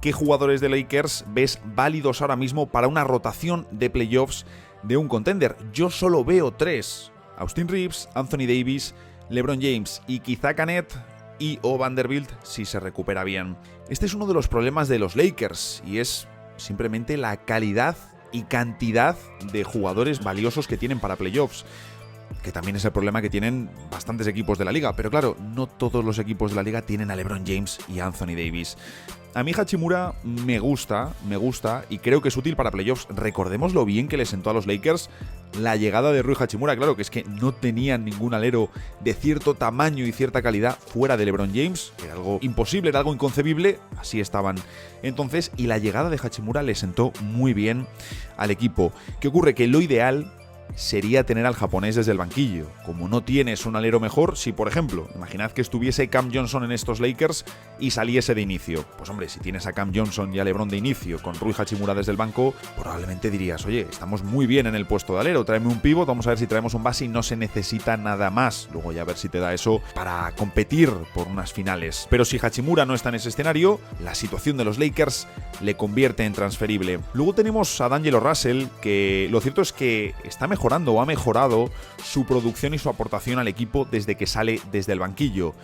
¿Qué jugadores de Lakers ves válidos ahora mismo para una rotación de playoffs de un contender? Yo solo veo 3. Austin Reeves, Anthony Davis, LeBron James y quizá Canet o Vanderbilt si se recupera bien. Este es uno de los problemas de los Lakers y es simplemente la calidad y cantidad de jugadores valiosos que tienen para playoffs, que también es el problema que tienen bastantes equipos de la liga, pero claro, no todos los equipos de la liga tienen a LeBron James y a Anthony Davis. A mí Hachimura me gusta y creo que es útil para playoffs. Recordemos lo bien que le sentó a los Lakers la llegada de Rui Hachimura. Claro que es que no tenían ningún alero de cierto tamaño y cierta calidad fuera de LeBron James. Era algo imposible, era algo inconcebible. Así estaban entonces, y la llegada de Hachimura le sentó muy bien al equipo. ¿Qué ocurre? Que lo ideal sería tener al japonés desde el banquillo. Como no tienes un alero mejor, si por ejemplo, imaginad que estuviese Cam Johnson en estos Lakers y saliese de inicio. Pues hombre, si tienes a Cam Johnson y a LeBron de inicio con Rui Hachimura desde el banco, probablemente dirías, oye, estamos muy bien en el puesto de alero, tráeme un pivot, vamos a ver si traemos un base y no se necesita nada más. Luego ya a ver si te da eso para competir por unas finales. Pero si Hachimura no está en ese escenario, la situación de los Lakers le convierte en transferible. Luego tenemos a D'Angelo Russell, que lo cierto es que está mejorando o ha mejorado su producción y su aportación al equipo desde que sale desde el banquillo,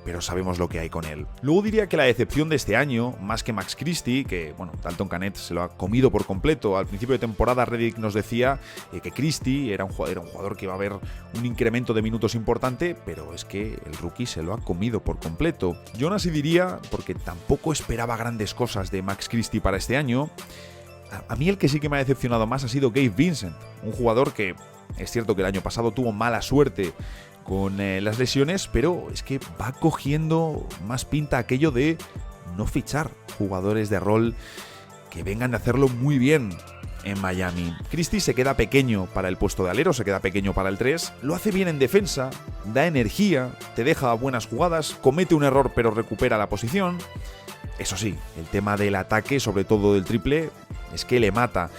pero sabemos lo que hay con él. Luego diría que la decepción de este año, más que Max Christie, que bueno, Dalton Canet se lo ha comido por completo. Al principio de temporada Redick nos decía que Christie era un jugador que iba a haber un incremento de minutos importante, pero es que el rookie se lo ha comido por completo. Yo aún así diría, porque tampoco esperaba grandes cosas de Max Christie para este año, a mí el que sí que me ha decepcionado más ha sido Gabe Vincent, un jugador que es cierto que el año pasado tuvo mala suerte con las lesiones, pero es que va cogiendo más pinta aquello de no fichar jugadores de rol que vengan a hacerlo muy bien en Miami. Christie se queda pequeño para el puesto de alero, se queda pequeño para el 3, lo hace bien en defensa, da energía, te deja buenas jugadas, comete un error pero recupera la posición. Eso sí, el tema del ataque, sobre todo del triple, es que le mata.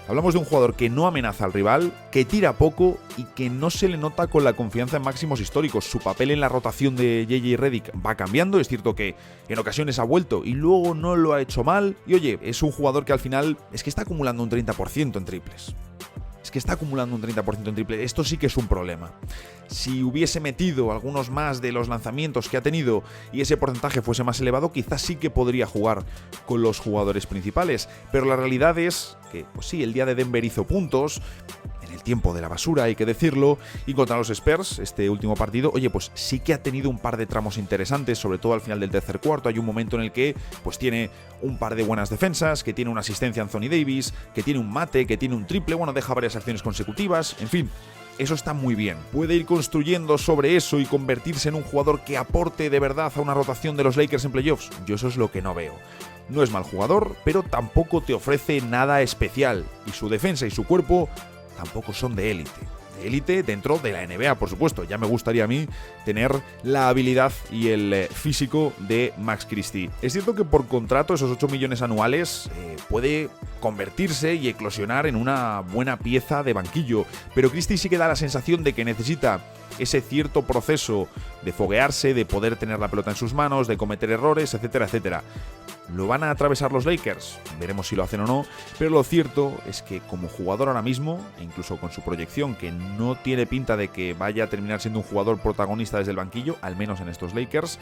Hablamos de un jugador que no amenaza al rival, que tira poco y que no se le nota con la confianza en máximos históricos. Su papel en la rotación de JJ Redick va cambiando, es cierto que en ocasiones ha vuelto y luego no lo ha hecho mal. Y oye, es un jugador que al final es que está acumulando un 30% en triples. Esto sí que es un problema. Si hubiese metido algunos más de los lanzamientos que ha tenido y ese porcentaje fuese más elevado, quizás sí que podría jugar con los jugadores principales. Pero la realidad es que, pues sí, el día de Denver hizo puntos, en el tiempo de la basura, hay que decirlo, y contra los Spurs, este último partido, oye, pues sí que ha tenido un par de tramos interesantes, sobre todo al final del tercer cuarto. Hay un momento en el que pues tiene un par de buenas defensas, que tiene una asistencia a Anthony Davis, que tiene un mate, que tiene un triple, bueno, deja varias acciones consecutivas, en fin. Eso está muy bien. Puede ir construyendo sobre eso y convertirse en un jugador que aporte de verdad a una rotación de los Lakers en playoffs. Yo eso es lo que no veo. No es mal jugador, pero tampoco te ofrece nada especial. Y su defensa y su cuerpo tampoco son de élite. De élite dentro de la NBA, por supuesto. Ya me gustaría a mí tener la habilidad y el físico de Max Christie. Es cierto que por contrato esos 8 millones anuales puede convertirse y eclosionar en una buena pieza de banquillo, pero Christie sí que da la sensación de que necesita ese cierto proceso de foguearse, de poder tener la pelota en sus manos, de cometer errores, etcétera, etcétera. ¿Lo van a atravesar los Lakers? Veremos si lo hacen o no, pero lo cierto es que como jugador ahora mismo, e incluso con su proyección, que no tiene pinta de que vaya a terminar siendo un jugador protagonista desde el banquillo, al menos en estos Lakers,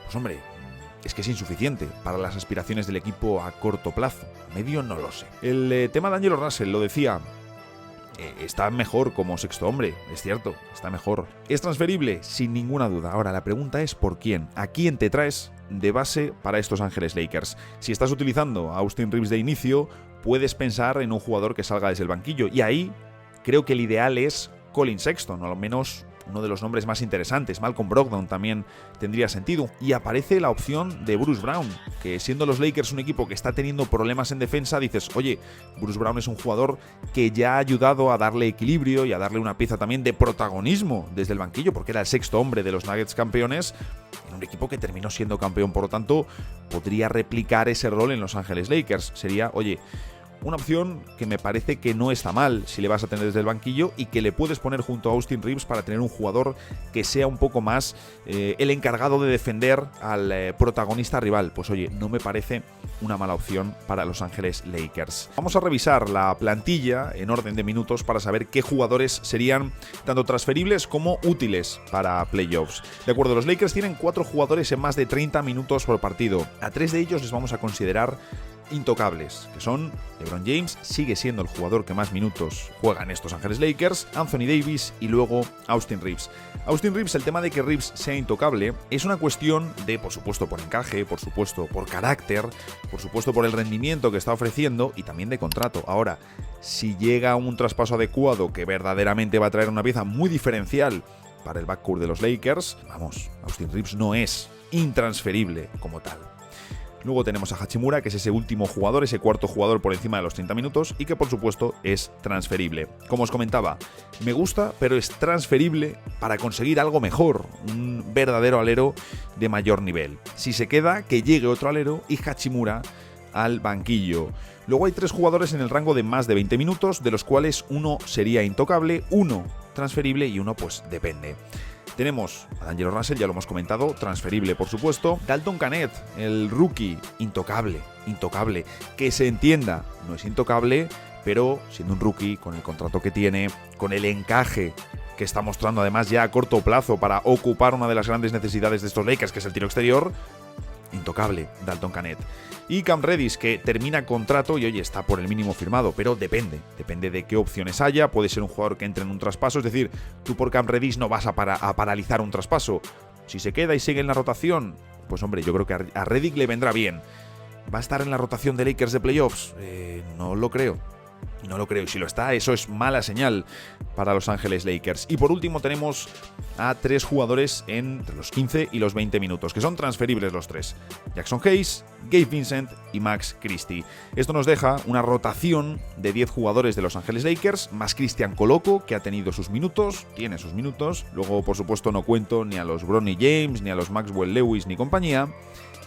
pues hombre, es que es insuficiente para las aspiraciones del equipo a corto plazo. A medio no lo sé. El tema de D'Angelo Russell, lo decía, está mejor como sexto hombre, es cierto, está mejor. ¿Es transferible? Sin ninguna duda. Ahora, la pregunta es ¿por quién? ¿A quién te traes de base para estos Ángeles Lakers? Si estás utilizando a Austin Reeves de inicio, puedes pensar en un jugador que salga desde el banquillo. Y ahí creo que el ideal es Colin Sexton, o al menos uno de los nombres más interesantes. Malcolm Brogdon también tendría sentido. Y aparece la opción de Bruce Brown, que siendo los Lakers un equipo que está teniendo problemas en defensa, dices, oye, Bruce Brown es un jugador que ya ha ayudado a darle equilibrio y a darle una pieza también de protagonismo desde el banquillo, porque era el sexto hombre de los Nuggets campeones, en un equipo que terminó siendo campeón. Por lo tanto, podría replicar ese rol en Los Ángeles Lakers. Sería, oye, una opción que me parece que no está mal si le vas a tener desde el banquillo y que le puedes poner junto a Austin Reeves para tener un jugador que sea un poco más el encargado de defender al protagonista rival. Pues oye, no me parece una mala opción para Los Ángeles Lakers. Vamos a revisar la plantilla en orden de minutos para saber qué jugadores serían tanto transferibles como útiles para playoffs. De acuerdo, los Lakers tienen 4 jugadores en más de 30 minutos por partido. A 3 de ellos les vamos a considerar intocables, que son LeBron James, sigue siendo el jugador que más minutos juega en estos Ángeles Lakers, Anthony Davis y luego Austin Reeves. Austin Reeves, el tema de que Reeves sea intocable es una cuestión de, por supuesto, por encaje, por supuesto, por carácter, por supuesto, por el rendimiento que está ofreciendo y también de contrato. Ahora, si llega un traspaso adecuado que verdaderamente va a traer una pieza muy diferencial para el backcourt de los Lakers, vamos, Austin Reeves no es intransferible como tal. Luego tenemos a Hachimura, que es ese último jugador, ese cuarto jugador por encima de los 30 minutos y que por supuesto es transferible. Como os comentaba, me gusta, pero es transferible para conseguir algo mejor, un verdadero alero de mayor nivel. Si se queda, que llegue otro alero y Hachimura al banquillo. Luego hay 3 jugadores en el rango de más de 20 minutos, de los cuales uno sería intocable, uno transferible y uno pues depende. Tenemos a D'Angelo Russell, ya lo hemos comentado, transferible por supuesto. Dalton Knecht, el rookie, intocable. Que se entienda, no es intocable, pero siendo un rookie, con el contrato que tiene, con el encaje que está mostrando además ya a corto plazo para ocupar una de las grandes necesidades de estos Lakers, que es el tiro exterior, intocable Dalton Knecht. Y Cam Reddish, que termina contrato y oye, está por el mínimo firmado, pero depende de qué opciones haya. Puede ser un jugador que entre en un traspaso, es decir, tú por Cam Reddish no vas a paralizar un traspaso. Si se queda y sigue en la rotación, pues hombre, yo creo que a Reddish le vendrá bien. ¿Va a estar en la rotación de Lakers de playoffs? No lo creo. No lo creo, y si lo está, eso es mala señal para Los Ángeles Lakers. Y por último tenemos a 3 jugadores entre los 15 y los 20 minutos, que son transferibles los 3. Jackson Hayes, Gabe Vincent y Max Christie. Esto nos deja una rotación de 10 jugadores de Los Ángeles Lakers, más Christian Coloco, que ha tenido sus minutos, tiene sus minutos. Luego, por supuesto, no cuento ni a los Bronny James, ni a los Maxwell Lewis, ni compañía.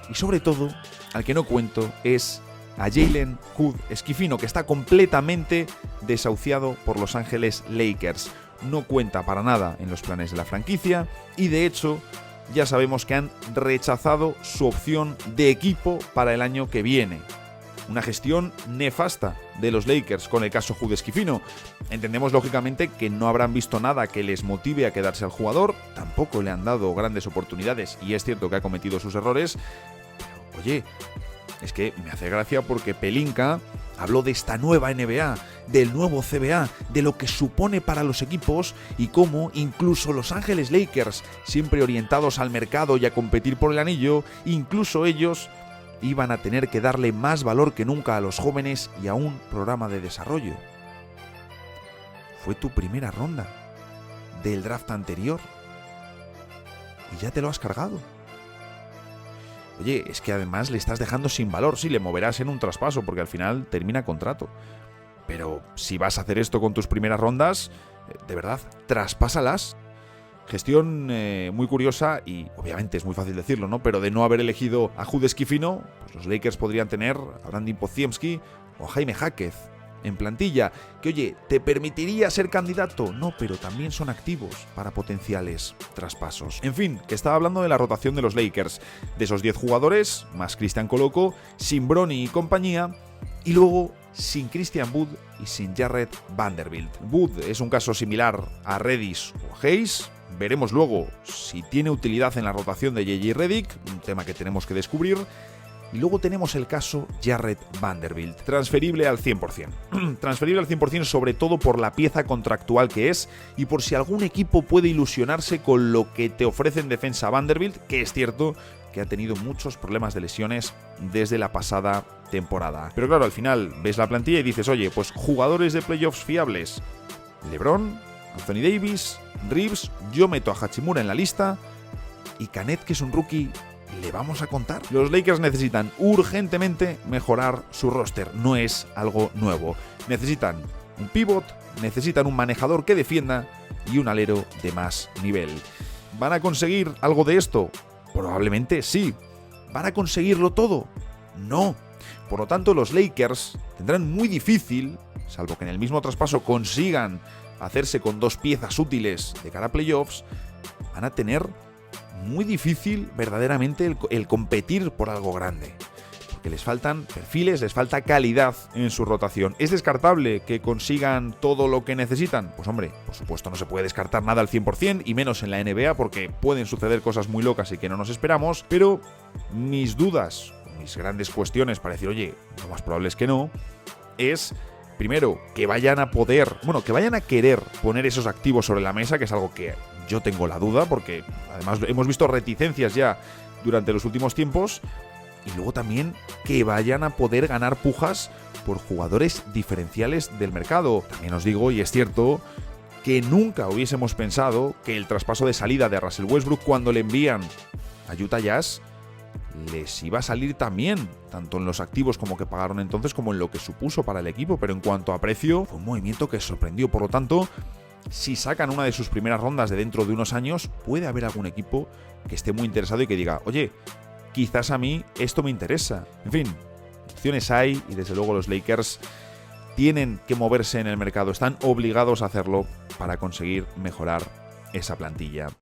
Y sobre todo, al que no cuento es a Jalen Hood-Schifino, que está completamente desahuciado por Los Ángeles Lakers. No cuenta para nada en los planes de la franquicia y de hecho ya sabemos que han rechazado su opción de equipo para el año que viene. Una gestión nefasta de los Lakers con el caso Hood-Schifino. Entendemos lógicamente que no habrán visto nada que les motive a quedarse al jugador, tampoco le han dado grandes oportunidades y es cierto que ha cometido sus errores, pero oye, es que me hace gracia porque Pelinka habló de esta nueva NBA, del nuevo CBA, de lo que supone para los equipos y cómo incluso Los Ángeles Lakers, siempre orientados al mercado y a competir por el anillo, incluso ellos iban a tener que darle más valor que nunca a los jóvenes y a un programa de desarrollo. Fue tu primera ronda del draft anterior y ya te lo has cargado. Oye, es que además le estás dejando sin valor. Sí, le moverás en un traspaso porque al final termina contrato. Pero si vas a hacer esto con tus primeras rondas, de verdad, traspásalas. Gestión muy curiosa y obviamente es muy fácil decirlo, ¿no? Pero de no haber elegido a Hood-Schifino, pues los Lakers podrían tener a Brandon Podziemski o a Jaime Jaquez en plantilla, que oye, ¿te permitiría ser candidato? No, pero también son activos para potenciales traspasos. En fin, que estaba hablando de la rotación de los Lakers, de esos 10 jugadores, más Christian Coloco, sin Bronny y compañía, y luego sin Christian Wood y sin Jarred Vanderbilt. Wood es un caso similar a Reddish o a Hayes. Veremos luego si tiene utilidad en la rotación de JJ Redick, un tema que tenemos que descubrir. Y luego tenemos el caso Jarred Vanderbilt, transferible al 100%. Transferible al 100% sobre todo por la pieza contractual que es y por si algún equipo puede ilusionarse con lo que te ofrece en defensa Vanderbilt, que es cierto que ha tenido muchos problemas de lesiones desde la pasada temporada. Pero claro, al final ves la plantilla y dices, oye, pues jugadores de playoffs fiables. LeBron, Anthony Davis, Reeves, yo meto a Hachimura en la lista y Knecht, que es un rookie, ¿le vamos a contar? Los Lakers necesitan urgentemente mejorar su roster, no es algo nuevo. Necesitan un pivot, necesitan un manejador que defienda y un alero de más nivel. ¿Van a conseguir algo de esto? Probablemente sí. ¿Van a conseguirlo todo? No. Por lo tanto, los Lakers tendrán muy difícil, salvo que en el mismo traspaso consigan hacerse con 2 piezas útiles de cara a playoffs, van a tener muy difícil verdaderamente el competir por algo grande. Porque les faltan perfiles, les falta calidad en su rotación. ¿Es descartable que consigan todo lo que necesitan? Pues hombre, por supuesto no se puede descartar nada al 100%, y menos en la NBA, porque pueden suceder cosas muy locas y que no nos esperamos, pero mis dudas, mis grandes cuestiones para decir, oye, lo más probable es que no, es, primero, que vayan a querer poner esos activos sobre la mesa, que es algo que yo tengo la duda, porque además hemos visto reticencias ya durante los últimos tiempos. Y luego también que vayan a poder ganar pujas por jugadores diferenciales del mercado. También os digo, y es cierto, que nunca hubiésemos pensado que el traspaso de salida de Russell Westbrook cuando le envían a Utah Jazz les iba a salir también, tanto en los activos como que pagaron entonces como en lo que supuso para el equipo. Pero en cuanto a precio, fue un movimiento que sorprendió. Por lo tanto, si sacan una de sus primeras rondas de dentro de unos años, puede haber algún equipo que esté muy interesado y que diga, oye, quizás a mí esto me interesa. En fin, opciones hay y desde luego los Lakers tienen que moverse en el mercado, están obligados a hacerlo para conseguir mejorar esa plantilla.